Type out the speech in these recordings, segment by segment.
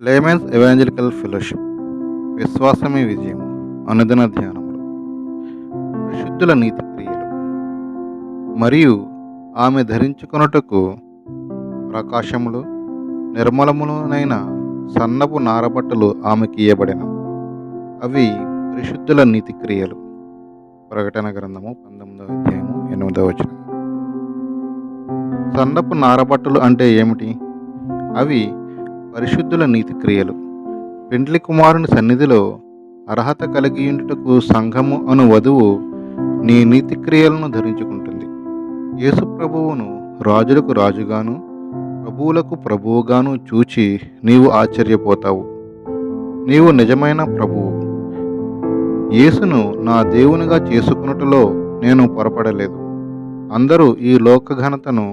Laymen's evangelical fellowship విశ్వాసమే విజయము అనుదిన ధ్యానములు పరిశుద్ధుల నీతి క్రియలు మరియు ఆమె ధరించుకొనుటకు ప్రకాశములు నిర్మలములనైన సన్నపు నారబట్టలు ఆమెకి ఇయ్యబడిన అవి పరిశుద్ధుల నీతి క్రియలు. ప్రకటన గ్రంథము 19వ అధ్యాయము 8వ వచనం. సన్నపు నారబట్టలు అంటే ఏమిటి? అవి పరిశుద్ధుల నీతి క్రియలు. పెండ్లి కుమారుని సన్నిధిలో అర్హత కలిగియుండుటకు సంఘము అను వధువు నీ నీతి క్రియలను ధరించుకుంటుంది. యేసు ప్రభువును రాజులకు రాజుగాను ప్రభువులకు ప్రభువుగాను చూచి నీవు ఆశ్చర్యపోతావు. నీవు నిజమైన ప్రభువు. యేసును నా దేవునిగా చేసుకున్నట్టులో నేను పొరపడలేదు. అందరూ ఈ లోక ఘనతను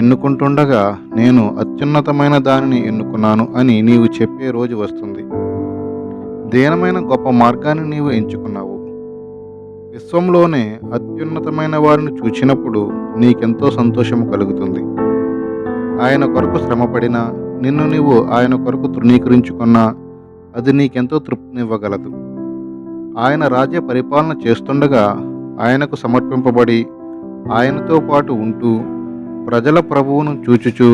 ఎన్నుకుంటుండగా నేను అత్యున్నతమైన దానిని ఎన్నుకున్నాను అని నీవు చెప్పే రోజు వస్తుంది. దీనమైన గొప్ప మార్గాన్ని నీవు ఎంచుకున్నావు. విశ్వంలోనే అత్యున్నతమైన వారిని చూచినప్పుడు నీకెంతో సంతోషము కలుగుతుంది. ఆయన కొరకు శ్రమపడినా, నిన్ను నీవు ఆయన కొరకు తృణీకరించుకున్నా అది నీకెంతో తృప్తినివ్వగలదు. ఆయన రాజ్య పరిపాలన చేస్తుండగా ఆయనకు సమర్పింపబడి ఆయనతో పాటు ఉంటూ ప్రజల ప్రభువును చూచుచూ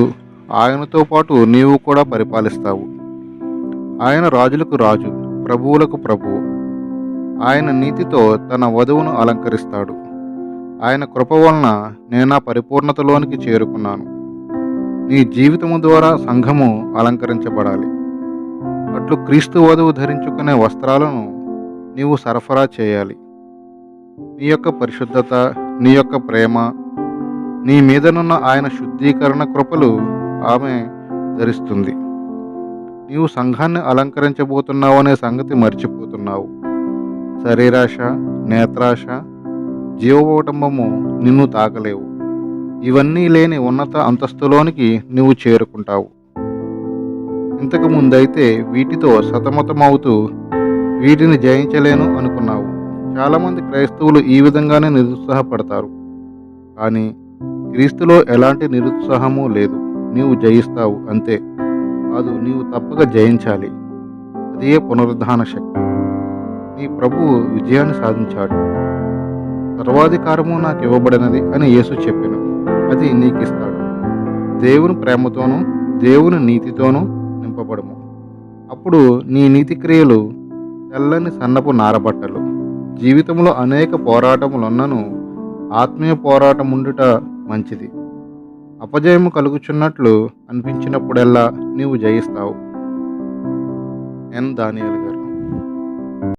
ఆయనతో పాటు నీవు కూడా పరిపాలిస్తావు. ఆయన రాజులకు రాజు, ప్రభువులకు ప్రభువు. ఆయన నీతితో తన వధువును అలంకరిస్తాడు. ఆయన కృప వలన నేనా పరిపూర్ణతలోనికి చేరుకున్నాను. నీ జీవితము ద్వారా సంఘము అలంకరించబడాలి. అట్లు క్రీస్తు వధువు ధరించుకునే వస్త్రాలను నీవు సరఫరా చేయాలి. నీ యొక్క పరిశుద్ధత, నీ యొక్క ప్రేమ, నీ మీదనున్న ఆయన శుద్ధీకరణ కృపలు ఆమె ధరిస్తుంది. నీవు సంఘాన్ని అలంకరించబోతున్నావు అనే సంగతి మర్చిపోతున్నావు. శరీరాశ, నేత్రాశ, జీవోటంబము నిన్ను తాకలేవు. ఇవన్నీ లేని ఉన్నత అంతస్తులోనికి నువ్వు చేరుకుంటావు. ఇంతకు ముందైతే వీటితో సతమతమవుతూ వీటిని జయించలేను అనుకున్నావు. చాలామంది క్రైస్తవులు ఈ విధంగానే నిరుత్సాహపడతారు. కానీ క్రీస్తులో ఎలాంటి నిరుత్సాహము లేదు. నీవు జయిస్తావు అంతే. కాదు, నీవు తప్పక జయించాలి. అదే పునరుద్ధాన శక్తి. నీ ప్రభువు విజయాన్ని సాధించాడు. సర్వాధికారము నాకు ఇవ్వబడినది అని యేసు చెప్పెను. అది నీకిస్తాడు. దేవుని ప్రేమతోనూ దేవుని నీతితోనూ నింపబడము. అప్పుడు నీ నీతి క్రియలు తెల్లని సన్నపు నారబట్టలు. జీవితంలో అనేక పోరాటములున్నను ఆత్మీయ పోరాటం ఉండుట మంచిది. అపజయము కలుగుచున్నట్లు అనిపించినప్పుడల్లా నీవు జయిస్తావు. దానియేలు గారు.